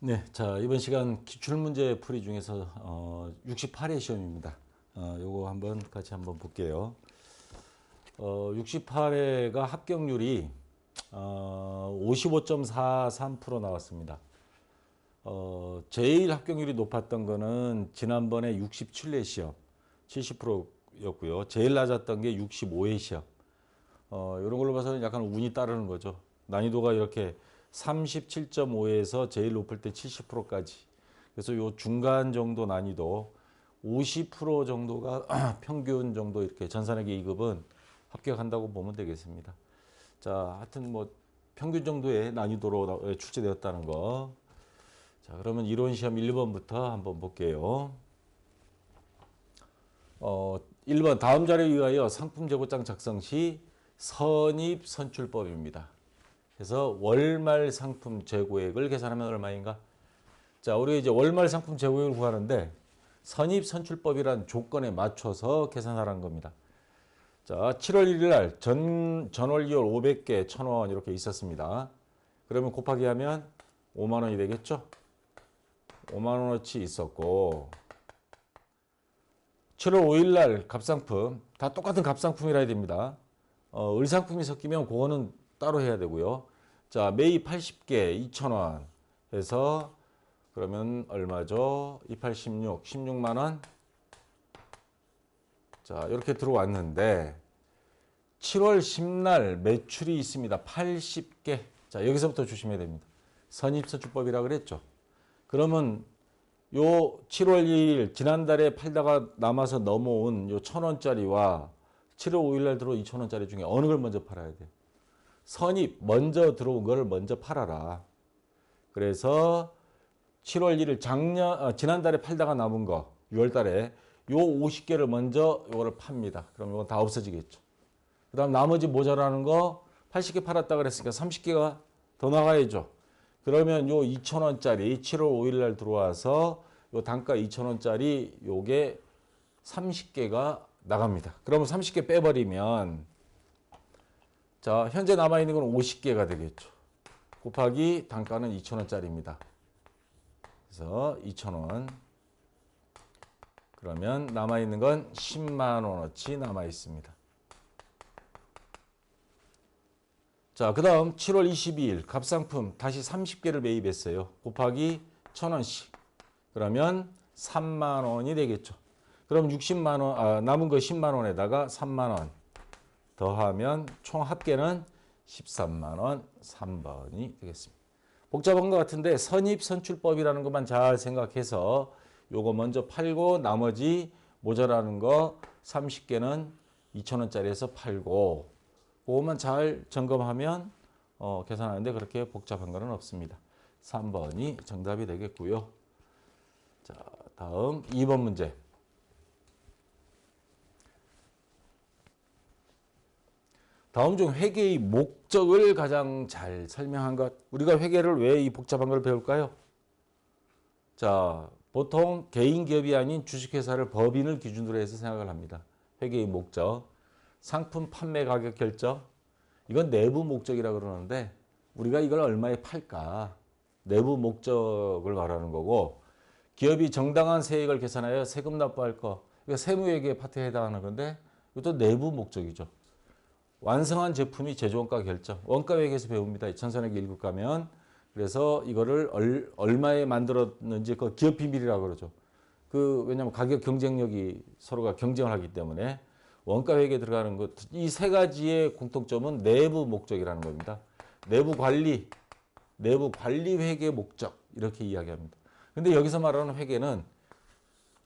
네, 자, 이번 시간 기출문제 풀이 중에서 68회 시험입니다. 요거 같이 한번 볼게요. 68회가 합격률이 55.43% 나왔습니다. 제일 합격률이 높았던 거는 지난번에 67회 시험 70%였고요. 제일 낮았던 게 65회 시험. 이런 걸로 봐서는 약간 운이 따르는 거죠. 난이도가 이렇게 37.5에서 제일 높을 때 70%까지. 그래서 요 중간 정도 난이도 50% 정도가 평균 정도 이렇게 전산회계 2급은 합격한다고 보면 되겠습니다. 자, 하여튼 뭐 평균 정도의 난이도로 출제되었다는 거. 자, 그러면 이론 시험 1번부터 한번 볼게요. 1번 다음 자료에 의하여 상품 재고장 작성 시 선입 선출법입니다. 그래서 월말 상품 재고액을 계산하면 얼마인가? 자, 우리 이제 월말 상품 재고액을 구하는데 선입 선출법이란 조건에 맞춰서 계산하라는 겁니다. 자, 7월 1일 날 전월이월 500개 1,000원 이렇게 있었습니다. 그러면 곱하기 하면 5만 원이 되겠죠? 5만 원어치 있었고 7월 5일 날 갑상품 다 똑같은 갑상품이라 해야 됩니다. 을상품이 섞이면 그거는 따로 해야 되고요. 자, 매입 80개 2,000원 해서 그러면 얼마죠? 28, 16만 원. 자, 이렇게 들어왔는데 7월 10날 매출이 있습니다. 80개. 자, 여기서부터 조심해야 됩니다. 선입선출법이라 그랬죠. 그러면 요 7월 2일 지난달에 팔다가 남아서 넘어온 요 1,000원짜리와 7월 5일 날 들어온 2,000원짜리 중에 어느 걸 먼저 팔아야 돼? 선입 먼저 들어온 걸 먼저 팔아라. 그래서 7월 1일 지난달에 팔다가 남은 거 6월 달에 요 50개를 먼저 요거를 팝니다. 그럼 이건 다 없어지겠죠. 그다음 나머지 모자라는 거 80개 팔았다 그랬으니까 30개가 더 나가야죠. 그러면 요 2,000원짜리 7월 5일 날 들어와서 요 단가 2,000원짜리 요게 30개가 나갑니다. 그러면 30개 빼버리면 자, 현재 남아있는 건 50개가 되겠죠. 곱하기 단가는 2,000원짜리입니다. 그래서 2,000원. 그러면 남아있는 건 10만 원어치 남아있습니다. 자, 그 다음 7월 22일 갑상품 다시 30개를 매입했어요. 곱하기 1,000원씩. 그러면 3만 원이 되겠죠. 그럼 60만 원, 남은 거 10만 원에다가 3만 원 더하면 총 합계는 13만 원 3번이 되겠습니다. 복잡한 것 같은데 선입선출법이라는 것만 잘 생각해서 요거 먼저 팔고 나머지 모자라는 거 30개는 2,000원짜리에서 팔고 그것만 잘 점검하면 계산하는데 그렇게 복잡한 거는 없습니다. 3번이 정답이 되겠고요. 자, 다음 2번 문제. 다음 중 회계의 목적을 가장 잘 설명한 것. 우리가 회계를 왜 이 복잡한 걸 배울까요? 자, 보통 개인 기업이 아닌 주식회사를 법인을 기준으로 해서 생각을 합니다. 회계의 목적. 상품 판매 가격 결정. 이건 내부 목적이라고 그러는데 우리가 이걸 얼마에 팔까? 내부 목적을 말하는 거고 기업이 정당한 세액을 계산하여 세금 납부할 거. 이거 세무회계 파트에 해당하는 건데 이것도 내부 목적이죠. 완성한 제품이 제조원가 결정. 원가회계에서 배웁니다. 전산회계 1급 가면. 그래서 이거를 얼마에 만들었는지 그 기업 비밀이라고 그러죠. 왜냐하면 가격 경쟁력이 서로가 경쟁을 하기 때문에 원가회계에 들어가는 것. 이 세 가지의 공통점은 내부 목적이라는 겁니다. 내부 관리 회계 목적 이렇게 이야기합니다. 근데 여기서 말하는 회계는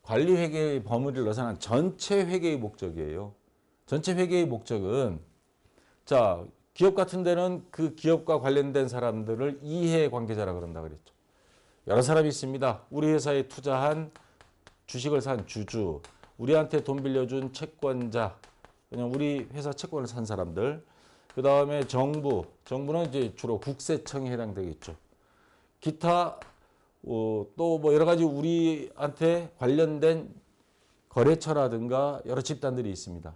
관리 회계의 범위를 넣어서는 전체 회계의 목적이에요. 전체 회계의 목적은 자, 기업 같은 데는 그 기업과 관련된 사람들을 이해관계자라고 그런다 그랬죠. 여러 사람이 있습니다. 우리 회사에 투자한 주식을 산 주주, 우리한테 돈 빌려준 채권자, 그냥 우리 회사 채권을 산 사람들, 그 다음에 정부는 이제 주로 국세청에 해당되겠죠. 기타 또 뭐 여러 가지 우리한테 관련된 거래처라든가 여러 집단들이 있습니다.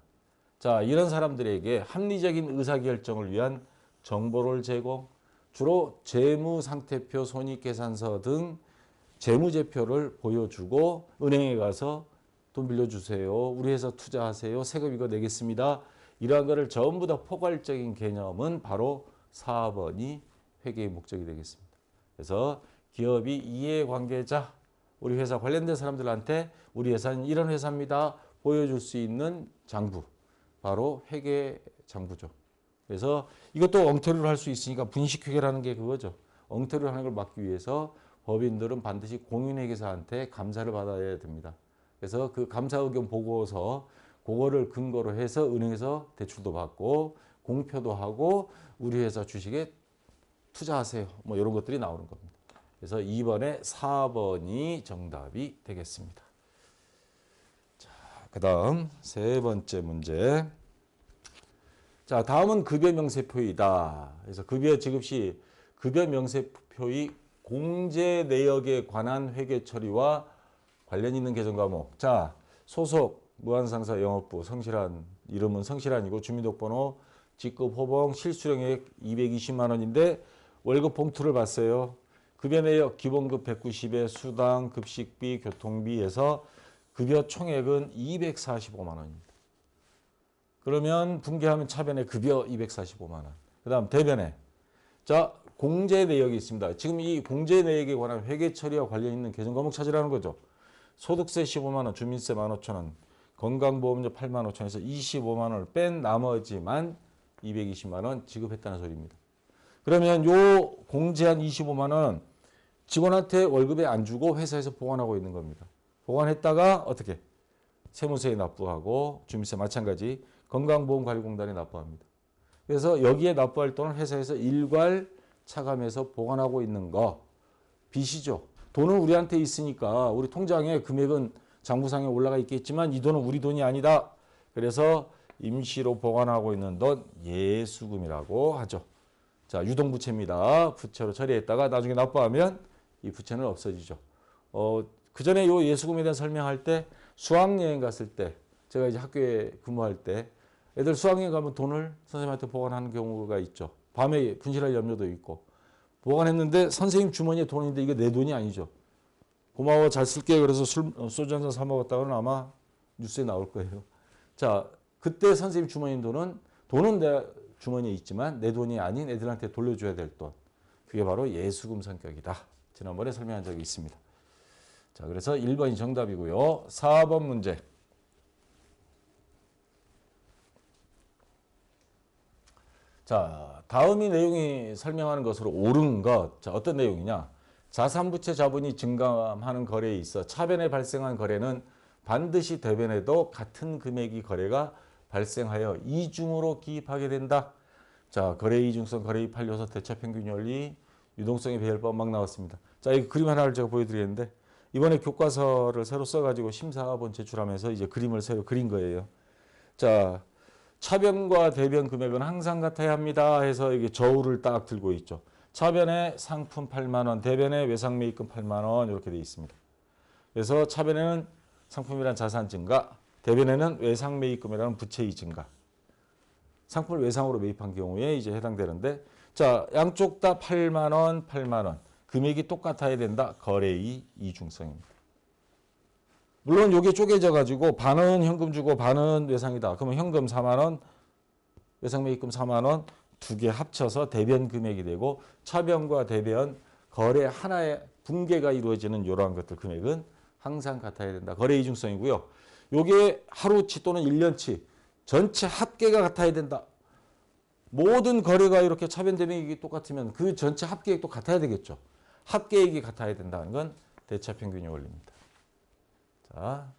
자, 이런 사람들에게 합리적인 의사결정을 위한 정보를 제공, 주로 재무상태표, 손익계산서 등 재무제표를 보여주고 은행에 가서 돈 빌려주세요. 우리 회사 투자하세요. 세금 이거 내겠습니다. 이러한 거를 전부 다 포괄적인 개념은 바로 4번이 회계의 목적이 되겠습니다. 그래서 기업이 이해관계자, 우리 회사 관련된 사람들한테 우리 회사는 이런 회사입니다. 보여줄 수 있는 장부, 바로 회계장부죠. 그래서 이것도 엉터리로 할 수 있으니까 분식회계라는 게 그거죠. 엉터리로 하는 걸 막기 위해서 법인들은 반드시 공인회계사한테 감사를 받아야 됩니다. 그래서 그 감사 의견 보고서 그거를 근거로 해서 은행에서 대출도 받고 공표도 하고 우리 회사 주식에 투자하세요. 뭐 이런 것들이 나오는 겁니다. 그래서 2번에 4번이 정답이 되겠습니다. 자, 그다음 세 번째 문제. 자, 다음은 급여 명세표이다. 그래서 급여 지급 시 급여 명세표의 공제 내역에 관한 회계 처리와 관련 있는 개정 과목. 자, 소속 무한상사 영업부 성실한, 이름은 성실한이고 주민등록번호 직급 호봉 실수령액 220만 원인데 월급 봉투를 봤어요. 급여 내역 기본급 190에 수당, 급식비, 교통비에서 급여 총액은 245만 원입니다. 그러면 분개하면 차변에 급여 245만 원. 그 다음 대변에. 자, 공제 내역이 있습니다. 지금 이 공제 내역에 관한 회계 처리와 관련 있는 개정 과목 찾으라는 거죠. 소득세 15만 원, 주민세 15,000원, 건강보험료 8만 5천원에서 25만 원을 뺀 나머지만 220만 원 지급했다는 소리입니다. 그러면 요 공제한 25만 원 직원한테 월급에 안 주고 회사에서 보관하고 있는 겁니다. 보관했다가 어떻게? 세무서에 납부하고 주민세 마찬가지 건강보험관리공단에 납부합니다. 그래서 여기에 납부할 돈을 회사에서 일괄 차감해서 보관하고 있는 거 빚이죠. 돈은 우리한테 있으니까 우리 통장에 금액은 장부상에 올라가 있겠지만 이 돈은 우리 돈이 아니다. 그래서 임시로 보관하고 있는 돈 예수금이라고 하죠. 자, 유동부채입니다. 부채로 처리했다가 나중에 납부하면 이 부채는 없어지죠. 그 전에 요 예수금에 대한 설명할 때 수학여행 갔을 때 제가 이제 학교에 근무할 때 애들 수학여행 가면 돈을 선생님한테 보관하는 경우가 있죠. 밤에 분실할 염려도 있고 보관했는데 선생님 주머니에 돈인데 이게 내 돈이 아니죠. 고마워 잘 쓸게 그래서 소주 한잔 사 먹었다고는 아마 뉴스에 나올 거예요. 자, 그때 선생님 주머니 돈은 내 주머니에 있지만 내 돈이 아닌 애들한테 돌려줘야 될 돈. 그게 바로 예수금 성격이다. 지난번에 설명한 적이 있습니다. 자, 그래서 1번이 정답이고요. 4번 문제. 자, 다음이 내용이 설명하는 것으로 옳은 것. 자, 어떤 내용이냐? 자산부채 자본이 증감하는 거래에 있어 차변에 발생한 거래는 반드시 대변에도 같은 금액의 거래가 발생하여 이중으로 기입하게 된다. 자, 거래 이중성, 거래의 판료서, 대차평균 원리, 유동성의 배열법 막 나왔습니다. 자, 이 그림 하나를 제가 보여드리겠는데 이번에 교과서를 새로 써가지고 심사본 제출하면서 이제 그림을 새로 그린 거예요. 자, 차변과 대변 금액은 항상 같아야 합니다. 해서 이게 저울을 딱 들고 있죠. 차변에 상품 8만 원, 대변에 외상매입금 8만 원 이렇게 되어 있습니다. 그래서 차변에는 상품이란 자산 증가, 대변에는 외상매입금이라는 부채의 증가. 상품을 외상으로 매입한 경우에 이제 해당되는데, 자, 양쪽 다 8만 원, 8만 원. 금액이 똑같아야 된다. 거래의 이중성입니다. 물론 이게 쪼개져 가지고 반은 현금 주고 반은 외상이다. 그러면 현금 4만 원, 외상매입금 4만 원 두 개 합쳐서 대변 금액이 되고 차변과 대변 거래 하나의 분개가 이루어지는 이러한 것들 금액은 항상 같아야 된다. 거래 이중성이고요. 이게 하루치 또는 1년치 전체 합계가 같아야 된다. 모든 거래가 이렇게 차변 대변액이 똑같으면 그 전체 합계액도 같아야 되겠죠. 합계액이 같아야 된다는 건 대차평균 원리입니다. 자,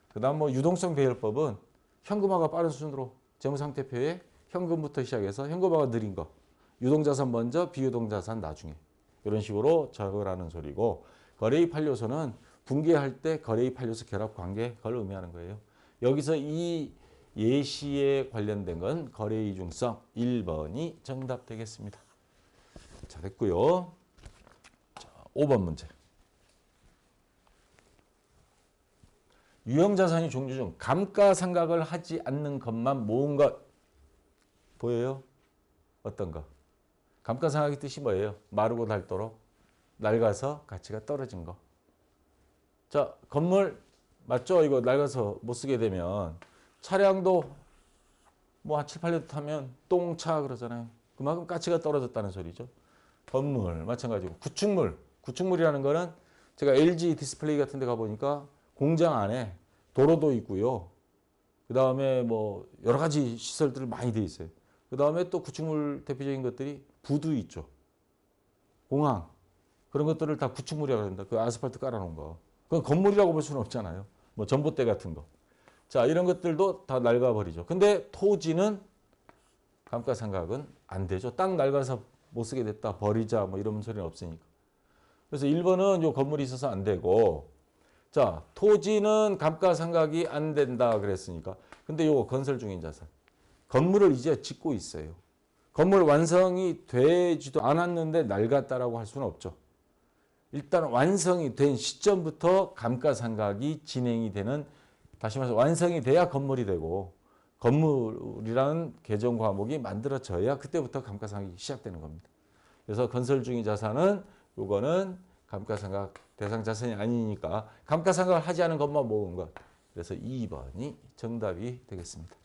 그다음 뭐 유동성 배열법은 현금화가 빠른 수준으로 재무상태표에 현금부터 시작해서 현금화가 느린 거, 유동자산 먼저, 비유동자산 나중에 이런 식으로 작업을 하는 소리고, 거래의 판료소는 분개할 때 거래의 판료소 결합 관계 그걸 의미하는 거예요. 여기서 이 예시에 관련된 건 거래의 이중성 1번이 정답 되겠습니다. 자, 됐고요. 자, 5번 문제. 유형자산의 종류 중 감가상각을 하지 않는 것만 모은 것 보여요? 어떤 거? 감가상각의 뜻이 뭐예요? 마르고 닳도록 낡아서 가치가 떨어진 거. 자, 건물 맞죠? 이거 낡아서 못 쓰게 되면 차량도 뭐 한 7, 8년 타면 똥차 그러잖아요. 그만큼 가치가 떨어졌다는 소리죠. 건물 마찬가지고 구축물이라는 거는 제가 LG 디스플레이 같은 데 가보니까 공장 안에 도로도 있고요. 그 다음에 뭐 여러 가지 시설들이 많이 돼 있어요. 그 다음에 또 구축물 대표적인 것들이 부두 있죠. 공항. 그런 것들을 다 구축물이라고 합니다. 그 아스팔트 깔아놓은 거. 그건 건물이라고 볼 수는 없잖아요. 뭐 전봇대 같은 거. 자, 이런 것들도 다 낡아버리죠. 근데 토지는 감가상각은 안 되죠. 땅 낡아서 못 쓰게 됐다. 버리자. 뭐 이런 소리는 없으니까. 그래서 1번은 요 건물이 있어서 안 되고, 자, 토지는 감가상각이 안 된다 그랬으니까. 근데 요거 건설 중인 자산. 건물을 이제 짓고 있어요. 건물 완성이 되지도 않았는데 낡았다라고 할 수는 없죠. 일단 완성이 된 시점부터 감가상각이 진행이 되는, 다시 말해서 완성이 돼야 건물이 되고, 건물이라는 개정 과목이 만들어져야 그때부터 감가상각이 시작되는 겁니다. 그래서 건설 중인 자산은 요거는 감가상각 대상 자산이 아니니까 감가상각을 하지 않은 것만 모은 것. 그래서 2번이 정답이 되겠습니다.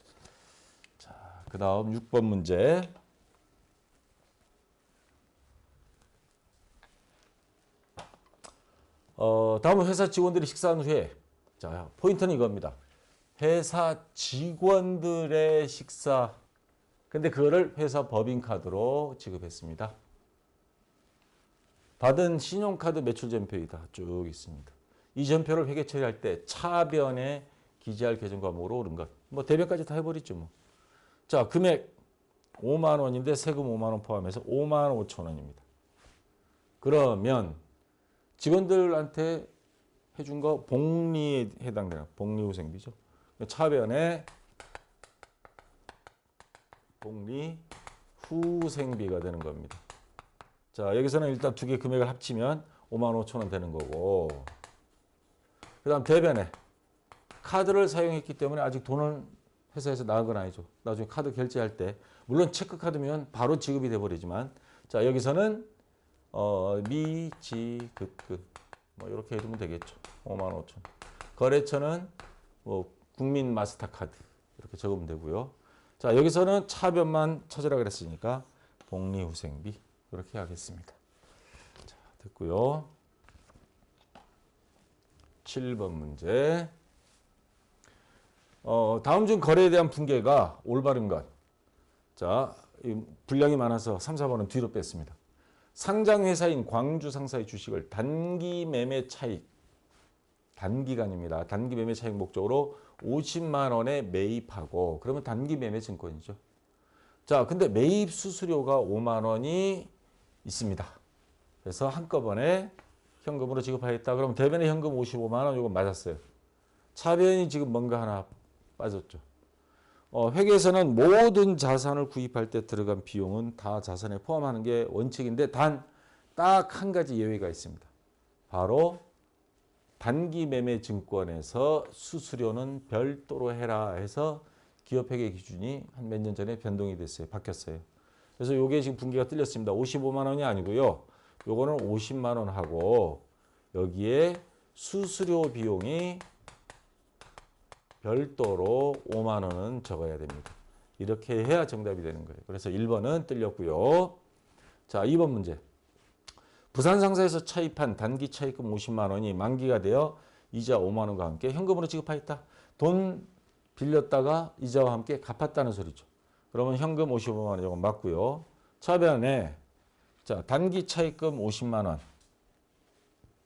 자, 그 다음 6번 문제. 다음은 회사 직원들이 식사한 후에, 자, 포인트는 이겁니다. 회사 직원들의 식사. 근데 그거를 회사 법인카드로 지급했습니다. 받은 신용카드 매출 전표이 다 쭉 있습니다. 이 전표를 회계 처리할 때 차변에 기재할 계정 과목으로 오른 것. 뭐 대변까지 다 해버렸죠 뭐. 자, 금액 5만 원인데 세금 5만 원 포함해서 5만 5천 원입니다. 그러면 직원들한테 해준 거 복리에 해당되는 복리후생비죠. 차변에 복리후생비가 되는 겁니다. 자, 여기서는 일단 두 개 금액을 합치면 5만 5천 원 되는 거고, 그 다음 대변에 카드를 사용했기 때문에 아직 돈을 회사에서 나간 건 아니죠. 나중에 카드 결제할 때, 물론 체크카드면 바로 지급이 돼버리지만, 자, 여기서는 미지급금 뭐 이렇게 해두면 되겠죠. 5만 5천. 거래처는 뭐 국민 마스터카드 이렇게 적으면 되고요. 자, 여기서는 차변만 찾으라 그랬으니까 복리후생비 이렇게 하겠습니다. 자, 됐고요. 7번 문제. 다음 중 거래에 대한 분계가 올바른 것. 자, 분량이 많아서 3, 4번은 뒤로 뺐습니다. 상장회사인 광주 상사의 주식을 단기 매매 차익, 단기간입니다. 단기 매매 차익 목적으로 50만 원에 매입하고, 그러면 단기 매매 증권이죠. 자, 근데 매입 수수료가 5만 원이 있습니다. 그래서 한꺼번에 현금으로 지급하겠다. 그럼 대변에 현금 55만 원, 이거 맞았어요. 차변이 지금 뭔가 하나 빠졌죠. 회계에서는 모든 자산을 구입할 때 들어간 비용은 다 자산에 포함하는 게 원칙인데, 단 딱 한 가지 예외가 있습니다. 바로 단기 매매 증권에서 수수료는 별도로 해라 해서 기업회계 기준이 한 몇 년 전에 변동이 됐어요. 바뀌었어요. 그래서 이게 지금 분기가 틀렸습니다. 55만 원이 아니고요. 요거는 50만 원 하고, 여기에 수수료 비용이 별도로 5만 원은 적어야 됩니다. 이렇게 해야 정답이 되는 거예요. 그래서 1번은 틀렸고요. 자, 2번 문제. 부산 상사에서 차입한 단기 차입금 50만 원이 만기가 되어 이자 5만 원과 함께 현금으로 지급하였다. 돈 빌렸다가 이자와 함께 갚았다는 소리죠. 그러면 현금 55만 원 이건 맞고요. 차변에, 자, 단기 차입금 50만 원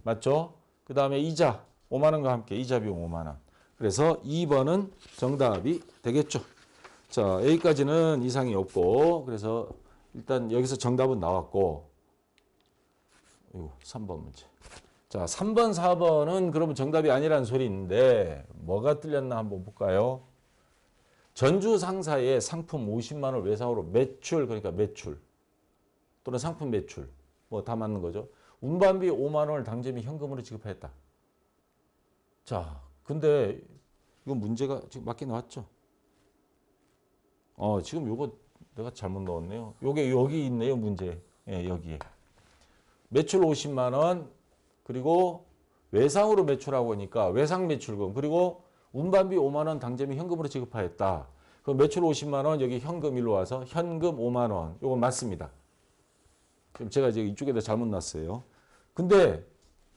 맞죠? 그 다음에 이자 5만 원과 함께 이자 비용 5만 원. 그래서 2번은 정답이 되겠죠. 자, A까지는 이상이 없고, 그래서 일단 여기서 정답은 나왔고, 3번 문제. 자, 3번, 4번은 그러면 정답이 아니라는 소리인데 뭐가 틀렸나 한번 볼까요? 전주 상사의 상품 50만 원을 외상으로 매출, 그러니까 매출 또는 상품 매출 뭐 다 맞는 거죠. 운반비 5만 원을 당점이 현금으로 지급했다. 자, 근데 이건 문제가 지금 맞게 나왔죠. 지금 요거 내가 잘못 넣었네요. 요게 여기 있네요, 문제. 예, 여기에. 매출 50만 원, 그리고 외상으로 매출하고 하니까 외상 매출금, 그리고 운반비 5만 원 당점이 현금으로 지급하였다. 그럼 매출 50만 원, 여기 현금 일로 와서 현금 5만 원. 요건 맞습니다. 지금 제가 이제 이쪽에다 잘못 놨어요. 근데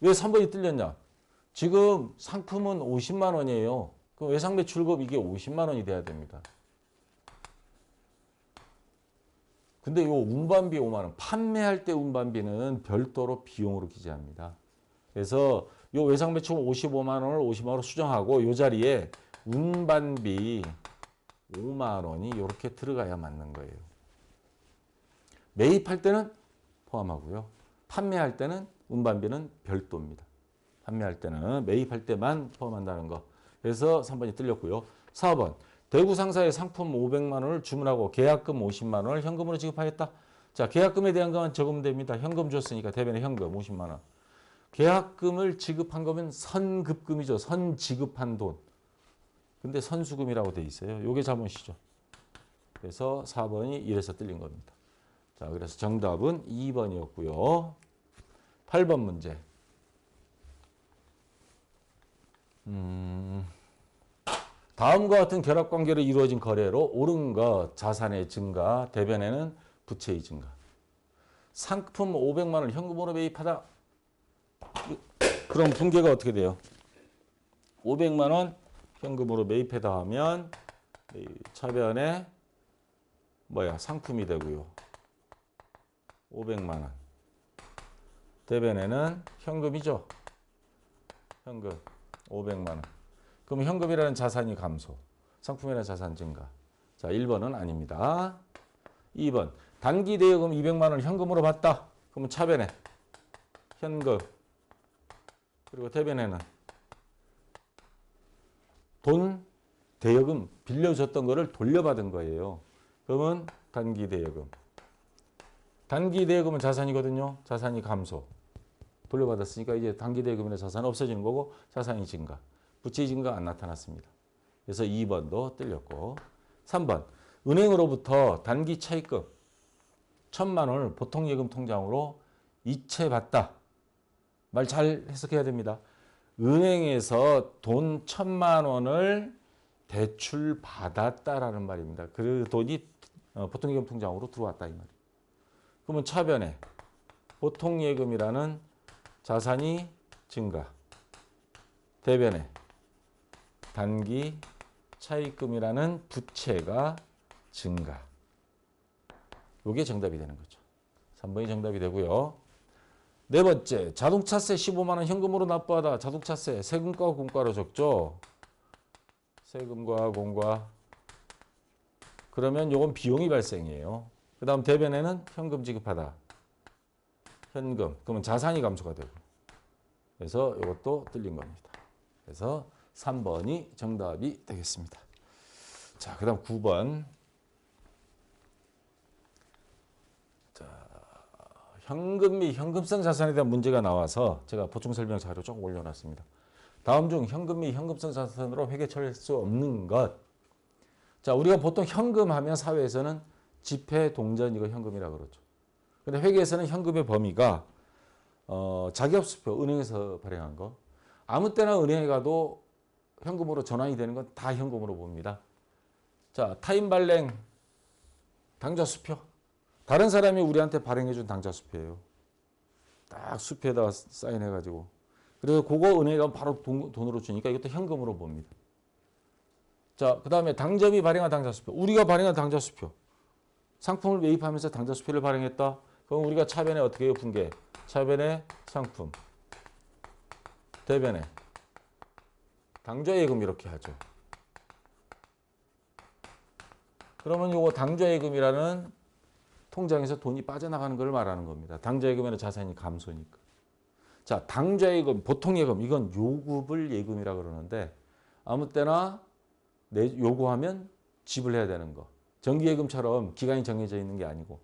왜 3번이 틀렸냐? 지금 상품은 50만 원이에요. 그럼 외상 매출금 이게 50만 원이 돼야 됩니다. 근데 요 운반비 5만 원, 판매할 때 운반비는 별도로 비용으로 기재합니다. 그래서 요 외상 매출금 55만 원을 50만 원으로 수정하고 요 자리에 운반비 5만 원이 이렇게 들어가야 맞는 거예요. 매입할 때는 포함하고요. 판매할 때는 운반비는 별도입니다. 판매할 때는 매입할 때만 포함한다는 거. 그래서 3번이 틀렸고요. 4번. 대구 상사에 상품 500만 원을 주문하고 계약금 50만 원을 현금으로 지급하였다. 자, 계약금에 대한 것만 적으면 됩니다. 현금 줬으니까 대변에 현금 50만 원. 계약금을 지급한 거면 선급금이죠. 선지급한 돈. 근데 선수금이라고 돼 있어요. 요게 잘못이죠. 그래서 4번이 이래서 틀린 겁니다. 자, 그래서 정답은 2번이었고요. 8번 문제. 다음과 같은 결합관계로 이루어진 거래로 옳은 것, 자산의 증가, 대변에는 부채의 증가. 상품 500만 원을 현금으로 매입하다. 그럼 분계가 어떻게 돼요? 500만 원 현금으로 매입하다 하면 차변에 상품이 되고요. 500만 원. 대변에는 현금이죠. 현금 500만 원. 그럼 현금이라는 자산이 감소. 상품이라는 자산 증가. 자, 1번은 아닙니다. 2번. 단기 대여금 200만 원을 현금으로 받다. 그러면 차변에 현금. 그리고 대변에는 돈, 대여금 빌려줬던 거를 돌려받은 거예요. 그러면 단기 대여금. 단기 대여금은 자산이거든요. 자산이 감소. 돌려받았으니까 이제 단기 대여금이나 자산은 없어지는 거고 자산이 증가. 부채 증가가 안 나타났습니다. 그래서 2번도 틀렸고. 3번. 은행으로부터 단기 차입금 1,000만 원을 보통예금 통장으로 이체받다. 말 잘 해석해야 됩니다. 은행에서 돈 1,000만 원을 대출받았다라는 말입니다. 그 돈이 보통예금 통장으로 들어왔다 이 말이에요. 그러면 차변에 보통예금이라는 자산이 증가. 대변에 단기 차입금이라는 부채가 증가. 이게 정답이 되는 거죠. 3번이 정답이 되고요. 네 번째, 자동차세 15만 원 현금으로 납부하다. 자동차세 세금과 공과로 적죠. 세금과 공과. 그러면 이건 비용이 발생이에요. 그 다음 대변에는 현금 지급하다. 현금. 그러면 자산이 감소가 되고. 그래서 이것도 틀린 겁니다. 그래서 3번이 정답이 되겠습니다. 자, 그 다음 9번. 자, 현금 및 현금성 자산에 대한 문제가 나와서 제가 보충 설명 자료 조금 올려놨습니다. 다음 중 현금 및 현금성 자산으로 회계 처리할 수 없는 것. 자, 우리가 보통 현금 하면 사회에서는 지폐, 동전 이거 현금이라고 그러죠. 근데 회계에서는 현금의 범위가 자기업수표, 은행에서 발행한 거. 아무 때나 은행에 가도 현금으로 전환이 되는 건 다 현금으로 봅니다. 자, 타인 발행, 당좌수표. 다른 사람이 우리한테 발행해준 당좌수표예요. 딱 수표에다가 사인해가지고. 그래서 그거 은행에 가면 바로 돈으로 주니까 이것도 현금으로 봅니다. 자, 그 다음에 당점이 발행한 당좌수표. 우리가 발행한 당좌수표. 상품을 매입하면서 당좌수표를 발행했다. 그럼 우리가 차변에 어떻게 해요? 분계. 차변에 상품. 대변에 당좌예금 이렇게 하죠. 그러면 이거 당좌예금이라는 통장에서 돈이 빠져나가는 걸 말하는 겁니다. 당좌예금에는 자산이 감소니까. 자, 당좌예금, 보통예금 이건 요구불 예금이라고 그러는데 아무 때나 요구하면 지불해야 되는 거. 정기예금처럼 기간이 정해져 있는 게 아니고.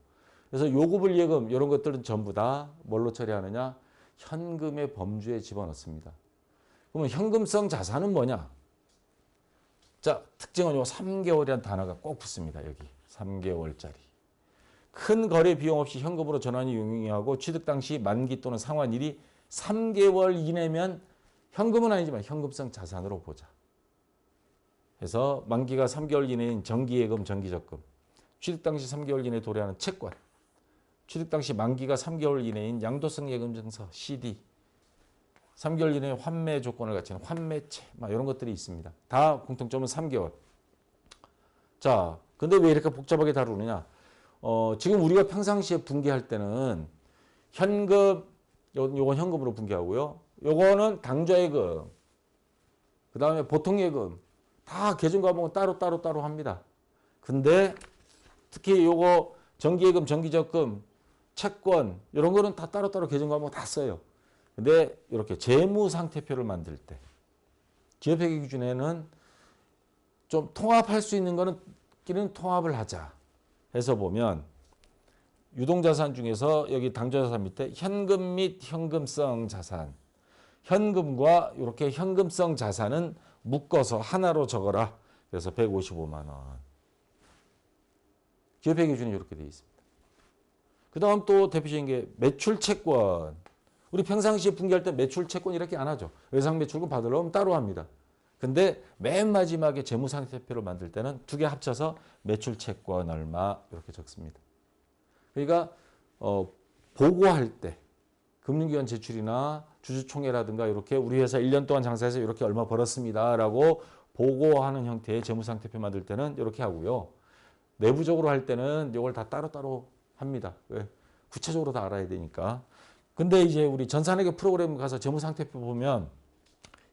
그래서 요구불 예금 이런 것들은 전부 다 뭘로 처리하느냐? 현금의 범주에 집어넣습니다. 그러면 현금성 자산은 뭐냐? 자, 특징은 요 3개월이라는 단어가 꼭 붙습니다. 여기 3개월짜리. 큰 거래 비용 없이 현금으로 전환이 용이하고 취득 당시 만기 또는 상환일이 3개월 이내면 현금은 아니지만 현금성 자산으로 보자. 그래서 만기가 3개월 이내인 정기예금, 정기적금, 취득 당시 3개월 이내에 도래하는 채권, 취득 당시 만기가 3개월 이내인 양도성 예금증서, CD, 3개월 이내에 환매 조건을 갖추는 환매채, 이런 것들이 있습니다. 다 공통점은 3개월. 자, 근데 왜 이렇게 복잡하게 다루느냐? 지금 우리가 평상시에 분기할 때는 현금, 요건 현금으로 분기하고요. 요거는 당좌예금, 그 다음에 보통예금, 다 계정 과목은 따로 합니다. 근데 특히 요거 정기예금, 정기적금, 채권 이런 거는 다 따로 계정 과목 다 써요. 근데 이렇게 재무상태표를 만들 때 기업회계 기준에는 좀 통합할 수 있는 거는 끼리는 통합을 하자 해서 보면 유동자산 중에서 여기 당좌자산 밑에 현금 및 현금성 자산, 현금과 이렇게 현금성 자산은 묶어서 하나로 적어라. 그래서 155만 원. 기업회계 기준이 이렇게 되어 있습니다. 그 다음 또 대표적인 게 매출채권. 우리 평상시에 분기할 때 매출채권 이렇게 안 하죠. 외상매출금 받으려면 따로 합니다. 근데 맨 마지막에 재무상태표를 만들 때는 두 개 합쳐서 매출채권 얼마 이렇게 적습니다. 그러니까 보고할 때 금융기관 제출이나 주주총회라든가 이렇게 우리 회사 1년 동안 장사해서 이렇게 얼마 벌었습니다라고 보고하는 형태의 재무상태표 만들 때는 이렇게 하고요. 내부적으로 할 때는 이걸 다 따로따로 합니다. 왜? 구체적으로 다 알아야 되니까. 근데 이제 우리 전산회계 프로그램 가서 재무상태표 보면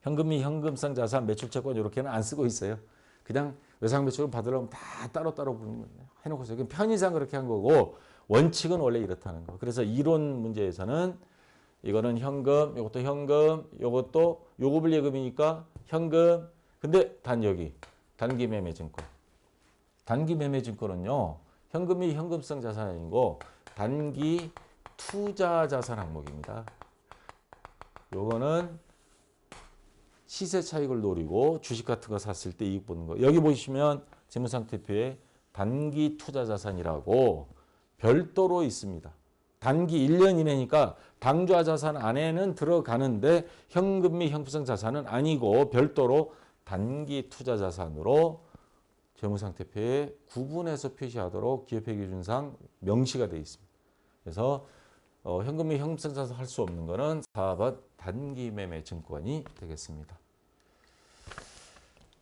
현금 및 현금성 자산, 매출채권 이렇게는 안 쓰고 있어요. 그냥 외상매출을 받으려면 다 따로따로 해놓고서 이건 편의상 그렇게 한 거고 원칙은 원래 이렇다는 거. 그래서 이론 문제에서는 이거는 현금, 이것도 현금, 이것도 요금을 예금이니까 현금. 근데 단 여기 단기매매증권. 단기매매증권은요. 현금 및 현금성 자산이 아니고 단기 투자자산 항목입니다. 요거는 시세 차익을 노리고 주식 같은 거 샀을 때 이익 보는 거. 여기 보시면 재무상태표에 단기 투자자산이라고 별도로 있습니다. 단기 1년 이내니까 당좌자산 안에는 들어가는데 현금 및 현금성 자산은 아니고 별도로 단기 투자자산으로 재무상태표에 구분해서 표시하도록 기업회계 기준상 명시가 되어 있습니다. 그래서 현금 및 현금성 자산 할 수 없는 거는 4번 단기 매매 증권이 되겠습니다.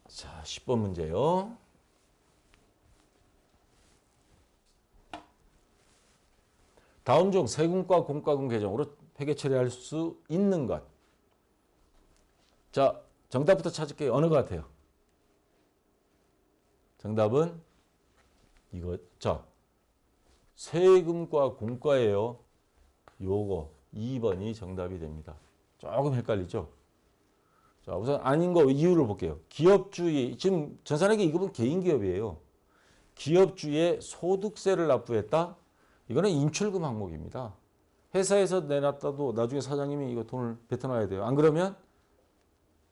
자, 10번 문제요. 다음 중 세금과 공과금 계정으로 회계 처리할 수 있는 것. 자, 정답부터 찾을게요. 어느 것 같아요? 정답은 이거. 자, 세금과 공과예요. 요거 2번이 정답이 됩니다. 조금 헷갈리죠? 자, 우선 아닌 거 이유를 볼게요. 기업주의, 지금 전산회계 이급은 개인기업이에요. 기업주의 소득세를 납부했다? 이거는 인출금 항목입니다. 회사에서 내놨다도 나중에 사장님이 이거 돈을 뱉어놔야 돼요. 안 그러면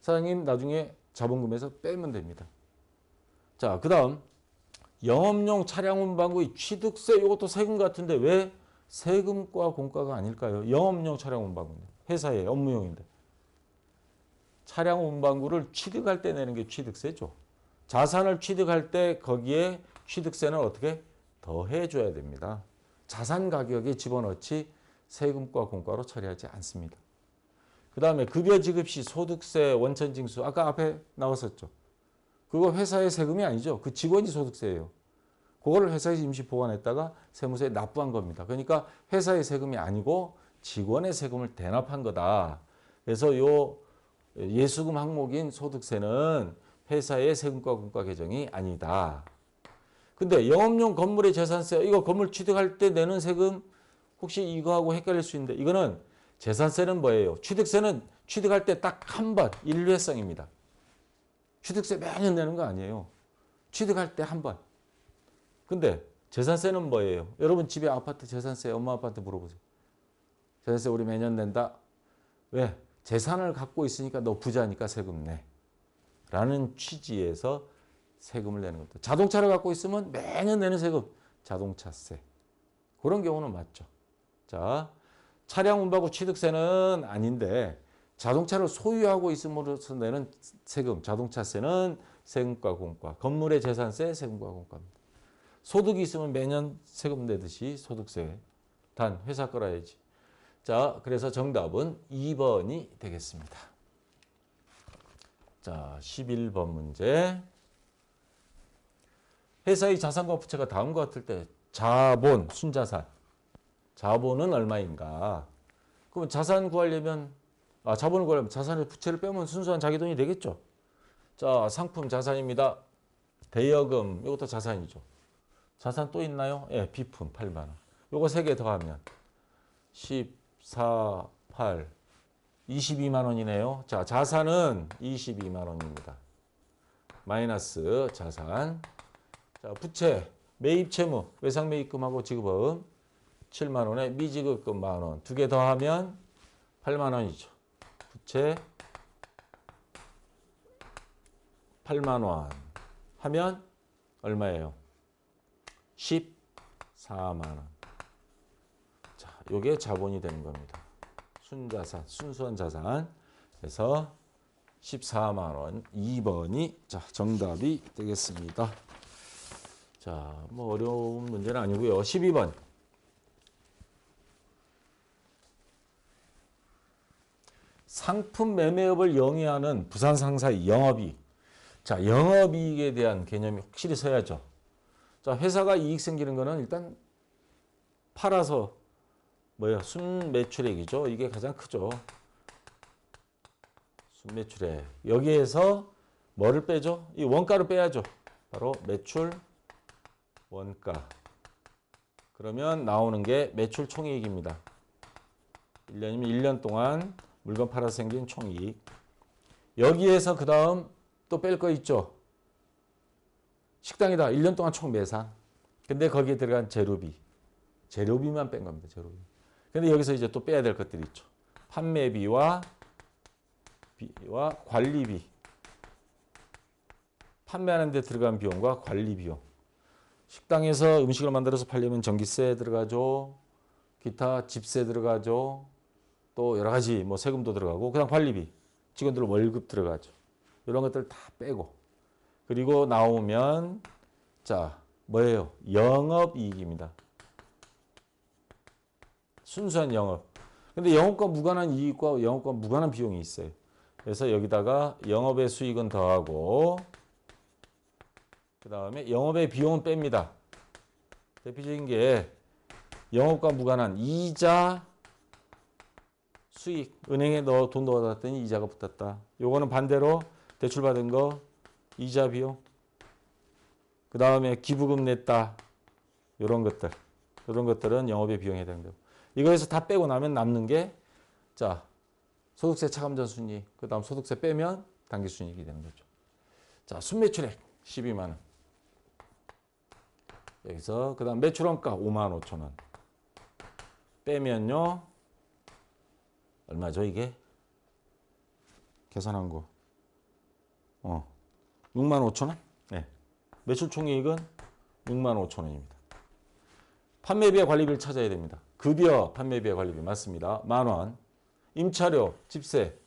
사장님 나중에 자본금에서 빼면 됩니다. 자, 그 다음 영업용 차량 운반구의 취득세, 이것도 세금 같은데 왜 세금과 공과가 아닐까요? 영업용 차량 운반구인데, 회사의 업무용인데. 차량 운반구를 취득할 때 내는 게 취득세죠. 자산을 취득할 때 거기에 취득세는 어떻게 더해줘야 됩니다. 자산 가격에 집어넣지 세금과 공과로 처리하지 않습니다. 그 다음에 급여 지급 시 소득세 원천징수, 아까 앞에 나왔었죠. 그거 회사의 세금이 아니죠. 그 직원이 소득세예요. 그거를 회사에서 임시 보관했다가 세무서에 납부한 겁니다. 그러니까 회사의 세금이 아니고 직원의 세금을 대납한 거다. 그래서 요 예수금 항목인 소득세는 회사의 세금과 공과 계정이 아니다. 근데 영업용 건물의 재산세, 이거 건물 취득할 때 내는 세금 혹시 이거하고 헷갈릴 수 있는데 이거는 재산세는 뭐예요? 취득세는 취득할 때 딱 한 번, 일회성입니다. 취득세 매년 내는 거 아니에요. 취득할 때 한 번. 근데 재산세는 뭐예요? 여러분 집에 아파트 재산세 엄마 아빠한테 물어보세요. 재산세 우리 매년 낸다. 왜? 재산을 갖고 있으니까 너 부자니까 세금 내. 라는 취지에서 세금을 내는 겁니다. 자동차를 갖고 있으면 매년 내는 세금, 자동차세. 그런 경우는 맞죠. 자, 차량 운반부 취득세는 아닌데 자동차를 소유하고 있음으로써 내는 세금, 자동차세는 세금과 공과, 건물의 재산세 세금과 공과입니다. 소득이 있으면 매년 세금 내듯이 소득세, 단 회사 거라야지. 자, 그래서 정답은 2번이 되겠습니다. 자, 11번 문제. 회사의 자산과 부채가 다음과 같을 때 자본, 순자산. 자본은 얼마인가? 그럼 자산 구하려면 자본을 구하려면 자산의 부채를 빼면 순수한 자기 돈이 되겠죠. 자, 상품 자산입니다. 대여금 이것도 자산이죠. 자산 또 있나요? 예, 비품 8만 원. 요거 3개 더하면 14, 8, 22만 원이네요. 자, 자산은 22만 원입니다. 마이너스 자산. 자, 부채, 매입 채무, 외상 매입금하고 지급금 7만 원에 미지급금 만 원. 2개 더하면 8만 원이죠. 부채 8만 원 하면 얼마예요? 14만 원. 자, 요게 자본이 되는 겁니다. 순자산, 순수한 자산. 그래서 14만 원 2번이 자, 정답이 되겠습니다. 자, 뭐 어려운 문제는 아니고요. 12번. 상품 매매업을 영위하는 부산 상사의 영업이익. 자, 영업이익에 대한 개념이 확실히 서야죠. 자, 회사가 이익 생기는 거는 일단 팔아서 뭐예요? 순매출액이죠. 이게 가장 크죠. 순매출액. 여기에서 뭐를 빼죠? 이 원가를 빼야죠. 바로 매출 원가. 그러면 나오는 게 매출 총이익입니다. 1년이면 1년 동안 물건 팔아서 생긴 총이익. 여기에서 그 다음 또 뺄 거 있죠. 식당이다. 1년 동안 총 매상. 근데 거기에 들어간 재료비. 재료비만 뺀 겁니다. 재료비. 근데 여기서 이제 또 빼야 될 것들이 있죠. 판매비와 관리비. 판매하는 데 들어간 비용과 관리 비용. 식당에서 음식을 만들어서 팔려면 전기세 들어가죠. 기타 집세 들어가죠. 또 여러 가지 뭐 세금도 들어가고 그다음 관리비. 직원들 월급 들어가죠. 이런 것들 다 빼고. 그리고 나오면 자, 뭐예요? 영업이익입니다. 순수한 영업. 근데 영업과 무관한 이익과 영업과 무관한 비용이 있어요. 그래서 여기다가 영업의 수익은 더하고 그 다음에 영업의 비용은 뺍니다. 대표적인 게 영업과 무관한 이자 수익. 은행에 돈 넣어놨더니 이자가 붙었다. 요거는 반대로 대출받은 거 이자 비용. 그 다음에 기부금 냈다. 요런 것들. 요런 것들은 영업의 비용에 해당되고. 이거에서 다 빼고 나면 남는 게 자, 소득세 차감전 순이익. 그 다음 소득세 빼면 당기순이익이 되는 거죠. 자, 순매출액 12만 원. 여기서 그 다음 매출원가 5만 5천 원. 빼면요. 얼마죠 이게? 계산한 거. 6만 5천 원? 네. 매출 총이익은 6만 5천 원입니다. 판매비와 관리비를 찾아야 됩니다. 급여, 판매비와 관리비 맞습니다. 만 원. 임차료, 집세,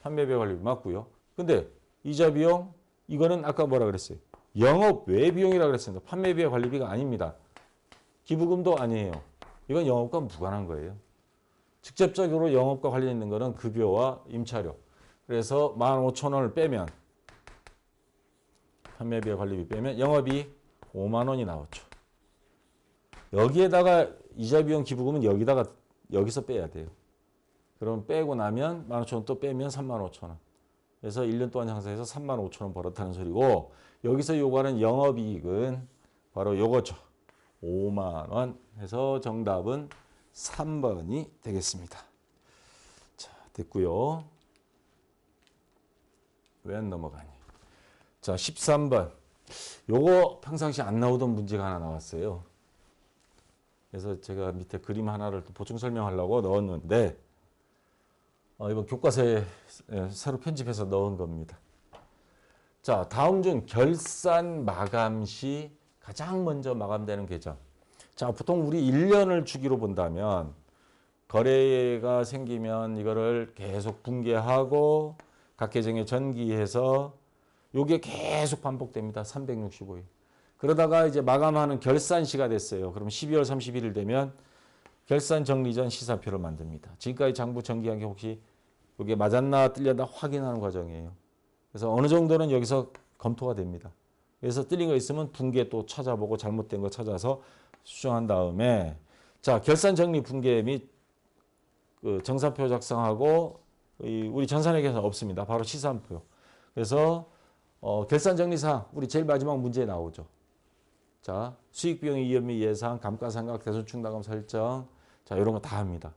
판매비와 관리비 맞고요. 근데 이자 비용, 이거는 아까 뭐라 그랬어요? 영업 외 비용이라고 그랬습니다. 판매비와 관리비가 아닙니다. 기부금도 아니에요. 이건 영업과 무관한 거예요. 직접적으로 영업과 관련 있는 거는 급여와 임차료. 그래서 15,000원을 빼면 판매비와 관리비 빼면 영업이 5만 원이 나왔죠. 여기에다가 이자 비용 기부금은 여기서 빼야 돼요. 그럼 빼고 나면 15,000원 또 빼면 35,000원. 그래서 1년 동안 장사해서 35,000원 벌었다는 소리고 여기서 요구하는 영업이익은 바로 요거죠. 5만 원 해서 정답은 3번이 되겠습니다. 자, 됐고요. 왜 안 넘어가니? 자, 13번. 요거 평상시 안 나오던 문제가 하나 나왔어요. 그래서 제가 밑에 그림 하나를 또 보충 설명하려고 넣었는데 이번 교과서에 새로 편집해서 넣은 겁니다. 자, 다음 중 결산 마감 시 가장 먼저 마감되는 계정. 자, 보통 우리 1년을 주기로 본다면 거래가 생기면 이거를 계속 붕괴하고 각 계정에 전기해서 요게 계속 반복됩니다. 365일. 그러다가 이제 마감하는 결산시가 됐어요. 그럼 12월 31일 되면 결산 정리 전 시사표를 만듭니다. 지금까지 장부 전기한 게 혹시 이게 맞았나 틀렸나 확인하는 과정이에요. 그래서 어느 정도는 여기서 검토가 됩니다. 그래서 틀린 거 있으면 붕괴 또 찾아보고 잘못된 거 찾아서 수정한 다음에 자, 결산 정리 붕괴 및 그 정산표 작성하고 우리 전산회계에서 없습니다. 바로 시산표. 그래서 결산 정리사항 우리 제일 마지막 문제에 나오죠. 자, 수익 비용 이연 및 예상, 감가상각, 대손충당금 설정, 자 이런 거 다 합니다.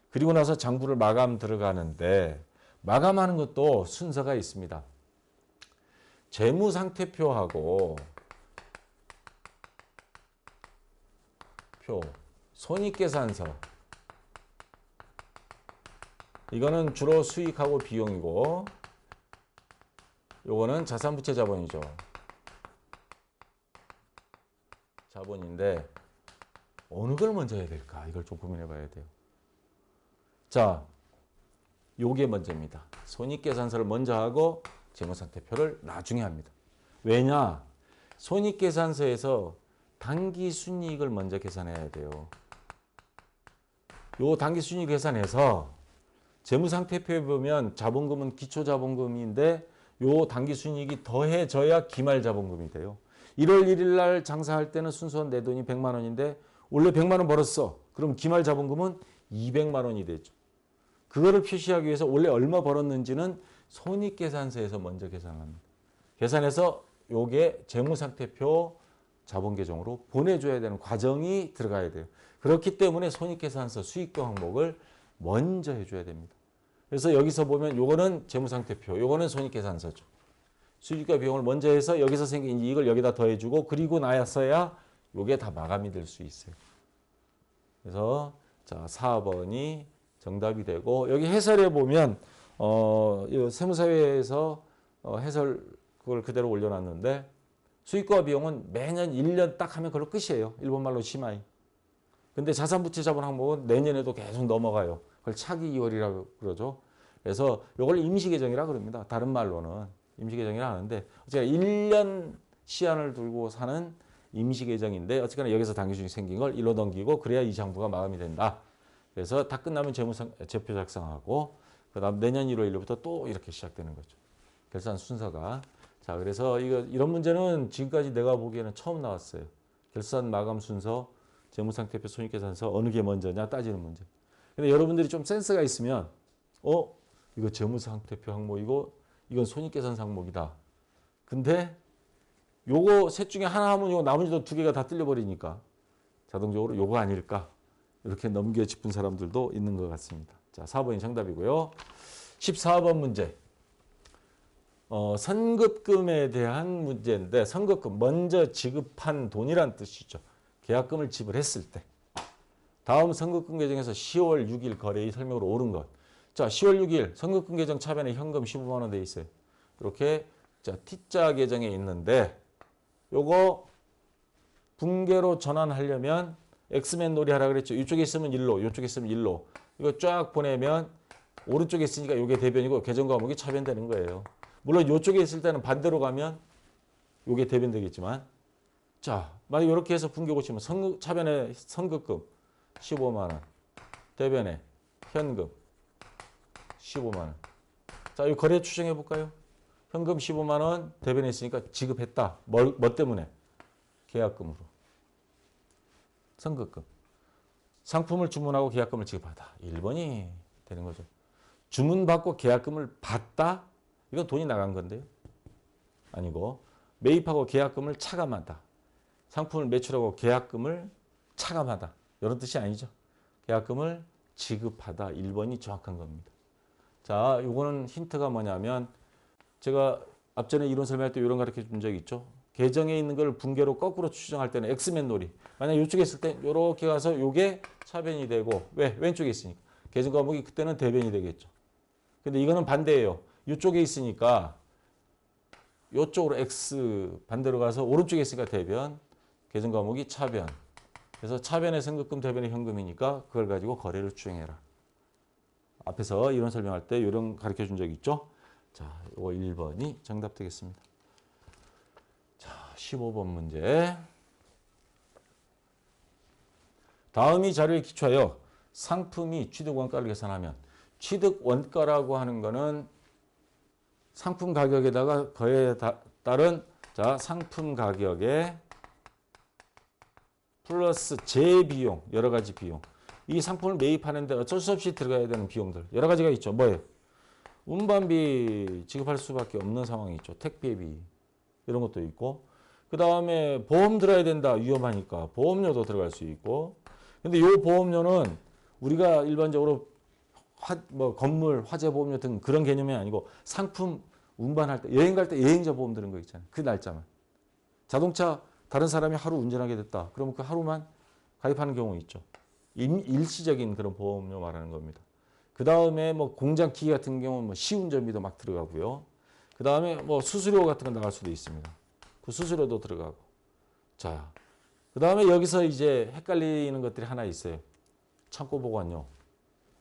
그리고 나서 장부를 마감 들어가는데 마감하는 것도 순서가 있습니다. 재무상태표하고 손익계산서 이거는 주로 수익하고 비용이고 요거는 자산부채 자본이죠. 자본인데 어느 걸 먼저 해야 될까? 이걸 좀 고민해 봐야 돼요. 자, 요게 먼저입니다. 손익계산서를 먼저 하고 재무상태표를 나중에 합니다. 왜냐? 손익계산서에서 당기순이익을 먼저 계산해야 돼요. 요 당기순이익 계산해서 재무상태표에 보면 자본금은 기초자본금인데 요 당기순이익이 더해져야 기말자본금이 돼요. 1월 1일 날 장사할 때는 순수한 내 돈이 100만 원인데 원래 100만 원 벌었어. 그럼 기말자본금은 200만 원이 되죠. 그거를 표시하기 위해서 원래 얼마 벌었는지는 손익계산서에서 먼저 계산합니다. 계산해서 요게 재무상태표 자본계정으로 보내줘야 되는 과정이 들어가야 돼요. 그렇기 때문에 손익계산서 수익도 항목을 먼저 해줘야 됩니다. 그래서 여기서 보면 요거는 재무상태표, 요거는 손익계산서죠. 수익과 비용을 먼저 해서 여기서 생긴 이익을 여기다 더해주고 그리고 나서야 요게 다 마감이 될 수 있어요. 그래서 자 4번이 정답이 되고 여기 해설에 보면 세무사회에서 해설 그걸 그대로 올려놨는데 수익과 비용은 매년 1년 딱 하면 그걸로 끝이에요. 일본말로 시마이. 근데 자산부채 자본 항목은 내년에도 계속 넘어가요. 그걸 차기 2월이라고 그러죠. 그래서 이걸 임시계정이라 그럽니다. 다른 말로는 임시계정이라 하는데 어쨌든 1년 시한을 두고 사는 임시계정인데 어쨌거나 여기서 당기순이 생긴 걸 일로 넘기고 그래야 이 장부가 마감이 된다. 그래서 다 끝나면 제표 작성하고 그다음 내년 1월 1일부터 또 이렇게 시작되는 거죠. 결산 순서가. 자, 그래서 이런 문제는 지금까지 내가 보기에는 처음 나왔어요. 결산 마감 순서, 재무상태표 손익계산서 어느 게 먼저냐 따지는 문제. 근데 여러분들이 좀 센스가 있으면 이거 재무상태표 항목이고 이건 손익계산서 항목이다. 근데 요거 셋 중에 하나 하면 요거 나머지도 두 개가 다 틀려버리니까 자동적으로 요거 아닐까 이렇게 넘겨 짚은 사람들도 있는 것 같습니다. 자, 4번이 정답이고요. 14번 문제. 선급금에 대한 문제인데 선급금 먼저 지급한 돈이란 뜻이죠. 계약금을 지불했을 때. 다음 선급금 계정에서 10월 6일 거래의 설명으로 옳은 것. 자, 10월 6일 선급금 계정 차변에 현금 15만 원 돼 있어요. 이렇게 자 T자 계정에 있는데 요거 분계로 전환하려면 엑스맨 놀이 하라 그랬죠. 이쪽에 있으면 1로, 이쪽에 있으면 1로. 이거 쫙 보내면 오른쪽에 있으니까 이게 대변이고 계정 과목이 차변되는 거예요. 물론 이쪽에 있을 때는 반대로 가면 이게 대변되겠지만 자, 만약 이렇게 해서 분계 고치면 차변에 선급금 15만 원, 대변에 현금 15만 원. 자, 이 거래 추정해 볼까요? 현금 15만 원, 대변에 있으니까 지급했다. 뭐 때문에? 계약금으로. 선급금. 상품을 주문하고 계약금을 지급하다. 1번이 되는 거죠. 주문받고 계약금을 받다? 이건 돈이 나간 건데요. 아니고 매입하고 계약금을 차감하다. 상품을 매출하고 계약금을 차감하다. 이런 뜻이 아니죠. 계약금을 지급하다. 1번이 정확한 겁니다. 자, 요거는 힌트가 뭐냐면 제가 앞전에 이론 설명할 때 이런 거 가르쳐 준 적이 있죠. 계정에 있는 걸 분계로 거꾸로 추정할 때는 엑스맨 놀이. 만약 이쪽에 있을 때 이렇게 가서 요게 차변이 되고 왜? 왼쪽에 있으니까. 계정 과목이 그때는 대변이 되겠죠. 근데 이거는 반대예요. 이쪽에 있으니까 이쪽으로 X 반대로 가서 오른쪽에 있으니까 대변. 계정 과목이 차변. 그래서 차변의 선급금, 대변의 현금이니까 그걸 가지고 거래를 추정해라. 앞에서 이론 설명할 때 이런 가르쳐 준 적 있죠? 자, 이거 1번이 정답 되겠습니다. 자, 15번 문제. 다음이 자료에 기초하여 상품이 취득 원가를 계산하면, 취득 원가라고 하는 거는 상품 가격에다가 그에 따른 자, 상품 가격에 플러스 재비용, 여러 가지 비용. 이 상품을 매입하는데 어쩔 수 없이 들어가야 되는 비용들 여러 가지가 있죠. 뭐예요? 운반비 지급할 수밖에 없는 상황이 있죠. 택배비 이런 것도 있고, 그 다음에 보험 들어야 된다. 위험하니까 보험료도 들어갈 수 있고. 근데 이 보험료는 우리가 일반적으로 뭐 건물, 화재 보험료 등 그런 개념이 아니고 상품 운반할 때, 여행 갈 때 여행자 보험 드는 거 있잖아요. 그 날짜만. 자동차 다른 사람이 하루 운전하게 됐다. 그러면 그 하루만 가입하는 경우 있죠. 일시적인 그런 보험료 말하는 겁니다. 그 다음에 뭐 공장 기계 같은 경우는 뭐 시운전비도 막 들어가고요. 그 다음에 뭐 수수료 같은 거 나갈 수도 있습니다. 그 수수료도 들어가고. 자, 그 다음에 여기서 이제 헷갈리는 것들이 하나 있어요. 창고 보관료.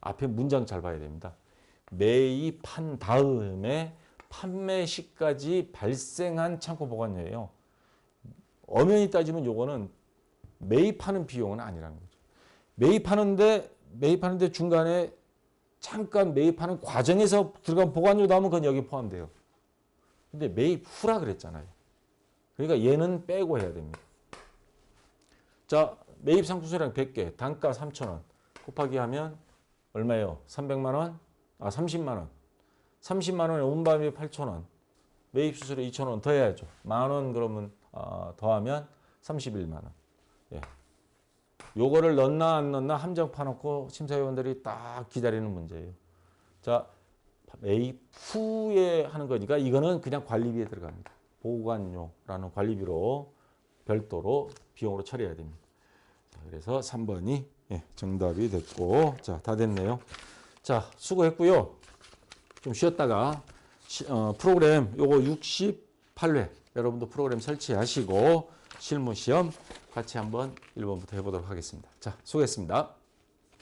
앞에 문장 잘 봐야 됩니다. 매입한 다음에 판매 시까지 발생한 창고 보관료예요. 엄연히 따지면 요거는 매입하는 비용은 아니라는 거죠. 매입하는데 중간에 잠깐 매입하는 과정에서 들어간 보관료도 하면 그건 여기 포함돼요. 근데 매입 후라 그랬잖아요. 그러니까 얘는 빼고 해야 됩니다. 자, 매입 상품 수량 100개, 단가 3,000원 곱하기 하면 얼마예요? 300만 원? 30만 원. 30만 원에 운반비 8,000원. 매입 수수료 2,000원 더 해야죠. 만 원 그러면 더하면 31만 원. 예. 요거를 넣나 안 넣나 함정 파놓고 심사위원들이 딱 기다리는 문제예요. 자, 매입 후에 하는 거니까 이거는 그냥 관리비에 들어갑니다. 보관료라는 관리비로 별도로 비용으로 처리해야 됩니다. 자, 그래서 3번이 예, 정답이 됐고, 자, 다 됐네요. 자, 수고했고요. 좀 쉬었다가 프로그램 요거 68회 여러분도 프로그램 설치하시고 실무 시험 같이 한번 1번부터 해보도록 하겠습니다. 자, 수고했습니다.